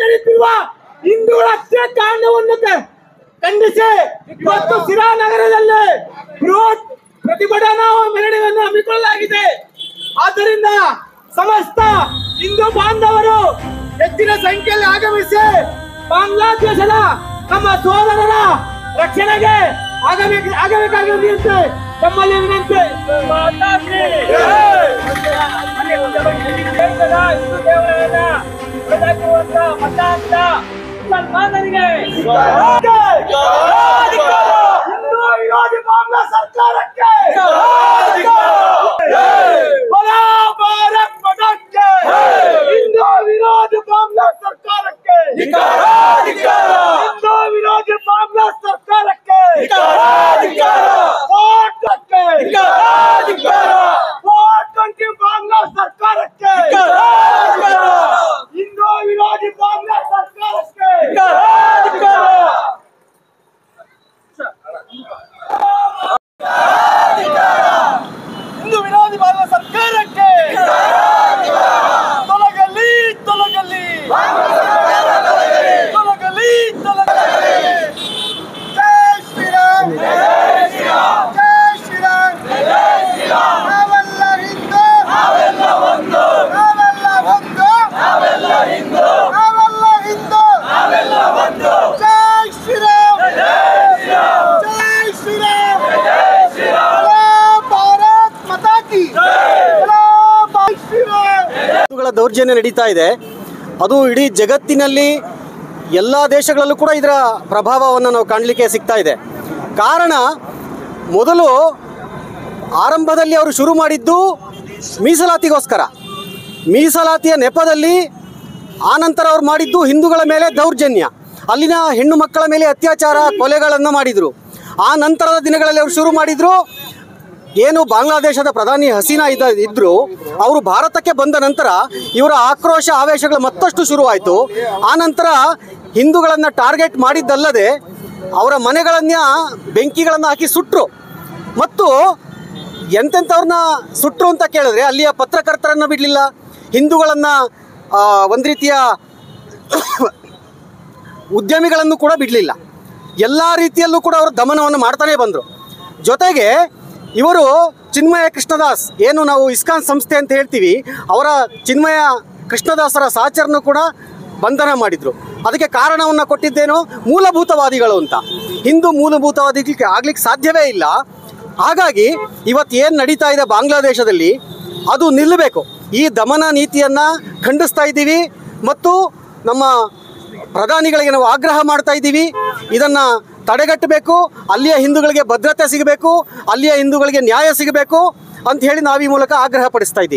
ನಡೆಯುತ್ತಿರುವ ಹಿಂದೂಗಳ ಹತ್ಯಾಕಾಂಡವನ್ನು ಖಂಡಿಸಿ ಇವತ್ತು ಸಿರಾ ನಗರದಲ್ಲಿ ಬೃಹತ್ ಪ್ರತಿಭಟನಾ ಮೆರವಣಿಗೆಯನ್ನು ಹಮ್ಮಿಕೊಳ್ಳಲಾಗಿದೆ. ಆದ್ದರಿಂದ ಸಮಸ್ತ ಹಿಂದೂ ಬಾಂಧವರು ಹೆಚ್ಚಿನ ಸಂಖ್ಯೆಯಲ್ಲಿ ಆಗಮಿಸಿ ಬಾಂಗ್ಲಾದೇಶದ ನಮ್ಮ ಸೋದರರ ರಕ್ಷಣೆಗೆ ಆಗಬೇಕಾಗಿರುವಂತೆ ತಮ್ಮಲ್ಲಿ ವಿನಂತಿ. ಮುಸಲ್ಮಾನರಿಗೆ ಹಿಂದೂ ವಿರೋಧಿ ಬಾಂಗ್ಲಾ ಸರ್ಕಾರಕ್ಕೆ ಹಿಂದೂ ವಿರೋಧಿ ಬಾಂಗ್ಲಾ ಸರ್ಕಾರಕ್ಕೆ ಹಿಂದೂ ವಿರೋಧಿ ಬಾಂಗ್ಲಾ ಸರ್ಕಾರಕ್ಕೆ ಬಾಂಗ್ಲಾ ಸರ್ಕಾರಕ್ಕೆ ಹಿಂದೂ ವಿರೋಧಿ ಬಾಂಗ್ಲಾ ಸರ್ಕಾರಕ್ಕೆ ಹಿಂದೂ ವಿರೋಧಿ ಬಾಂಗ್ಲಾ ಸರ್ಕಾರಕ್ಕೆ ತೊಲಗಲಿ ತೊಲಗಲಿ ತೊಲಗಲಿ ತೊಲಗಲಿ. ಜೈ ಶ್ರೀರಾಮ್ ಜೈ ಶ್ರೀರಾಮ್ ನಾವೆಲ್ಲ ಹಿಂದೂ ನಾವೆಲ್ಲ ಒಂದು ನಾವೆಲ್ಲ ಹಿಂದೂ ನಾವೆಲ್ಲ ಒಂದು. ಜೈ ಶ್ರೀರಾಮ್ ಜೈ ಶ್ರೀರಾಮ್ ಭಾರತ್ ಮಾತಾ ಕಿ ಹಿಂದೂಗಳ ದೌರ್ಜನ್ಯ ನಡೀತಾ ಇದೆ. ಅದು ಇಡೀ ಜಗತ್ತಿನಲ್ಲಿ ಎಲ್ಲ ದೇಶಗಳಲ್ಲೂ ಕೂಡ ಇದರ ಪ್ರಭಾವವನ್ನು ನಾವು ಕಾಣಲಿಕ್ಕೆ ಸಿಗ್ತಾ ಇದೆ. ಕಾರಣ ಮೊದಲು ಆರಂಭದಲ್ಲಿ ಅವರು ಶುರು ಮಾಡಿದ್ದು ಮೀಸಲಾತಿಗೋಸ್ಕರ, ಮೀಸಲಾತಿಯ ನೆಪದಲ್ಲಿ ಆನಂತರ ಅವ್ರು ಮಾಡಿದ್ದು ಹಿಂದೂಗಳ ಮೇಲೆ ದೌರ್ಜನ್ಯ, ಅಲ್ಲಿನ ಹೆಣ್ಣು ಮಕ್ಕಳ ಮೇಲೆ ಅತ್ಯಾಚಾರ ಕೊಲೆಗಳನ್ನು ಮಾಡಿದರು. ಆ ನಂತರದ ದಿನಗಳಲ್ಲಿ ಅವರು ಶುರು ಮಾಡಿದರು ಏನು ಬಾಂಗ್ಲಾದೇಶದ ಪ್ರಧಾನಿ ಹಸೀನಾ ಇದ್ದರು, ಅವರು ಭಾರತಕ್ಕೆ ಬಂದ ನಂತರ ಇವರ ಆಕ್ರೋಶ ಆವೇಶಗಳು ಮತ್ತಷ್ಟು ಶುರುವಾಯಿತು. ಆನಂತರ ಹಿಂದೂಗಳನ್ನು ಟಾರ್ಗೆಟ್ ಮಾಡಿದ್ದಲ್ಲದೆ ಅವರ ಮನೆಗಳನ್ನು ಬೆಂಕಿಗಳನ್ನು ಹಾಕಿ ಸುಟ್ಟರು. ಮತ್ತು ಎಂತೆಂಥವ್ರನ್ನ ಸುಟ್ಟರು ಅಂತ ಕೇಳಿದ್ರೆ ಅಲ್ಲಿಯ ಪತ್ರಕರ್ತರನ್ನು ಬಿಡಲಿಲ್ಲ, ಹಿಂದೂಗಳನ್ನು ಒಂದು ರೀತಿಯ ಉದ್ಯಮಿಗಳನ್ನು ಕೂಡ ಬಿಡಲಿಲ್ಲ. ಎಲ್ಲ ರೀತಿಯಲ್ಲೂ ಕೂಡ ಅವರು ದಮನವನ್ನು ಮಾಡ್ತಾನೇ ಬಂದರು. ಜೊತೆಗೆ ಇವರು ಚಿನ್ಮಯ ಕೃಷ್ಣದಾಸ್, ಏನು ನಾವು ಇಸ್ಕಾನ್ ಸಂಸ್ಥೆ ಅಂತ ಹೇಳ್ತೀವಿ, ಅವರ ಚಿನ್ಮಯ ಕೃಷ್ಣದಾಸರ ಸಹಚರನ್ನು ಕೂಡ ಬಂಧನ ಮಾಡಿದರು. ಅದಕ್ಕೆ ಕಾರಣವನ್ನು ಕೊಟ್ಟಿದ್ದೇನು, ಮೂಲಭೂತವಾದಿಗಳು ಅಂತ. ಹಿಂದೂ ಮೂಲಭೂತವಾದಿಗಳಿಗೆ ಆಗ್ಲಿಕ್ಕೆ ಸಾಧ್ಯವೇ ಇಲ್ಲ. ಹಾಗಾಗಿ ಇವತ್ತು ಏನು ನಡೀತಾ ಇದೆ ಬಾಂಗ್ಲಾದೇಶದಲ್ಲಿ ಅದು ನಿಲ್ಲಬೇಕು. ಈ ದಮನ ನೀತಿಯನ್ನು ಖಂಡಿಸ್ತಾ ಇದ್ದೀವಿ ಮತ್ತು ನಮ್ಮ ಪ್ರಧಾನಿಗಳಿಗೆ ನಾವು ಆಗ್ರಹ ಮಾಡ್ತಾ ಇದ್ದೀವಿ. ಇದನ್ನು ತಡೆಗಟ್ಟಬೇಕು, ಅಲ್ಲಿಯ ಹಿಂದೂಗಳಿಗೆ ಭದ್ರತೆ ಸಿಗಬೇಕು, ಅಲ್ಲಿಯ ಹಿಂದೂಗಳಿಗೆ ನ್ಯಾಯ ಸಿಗಬೇಕು ಅಂತ ಹೇಳಿ ನಾವು ಈ ಮೂಲಕ ಆಗ್ರಹ ಪಡಿಸ್ತಾ ಇದ್ದೀವಿ.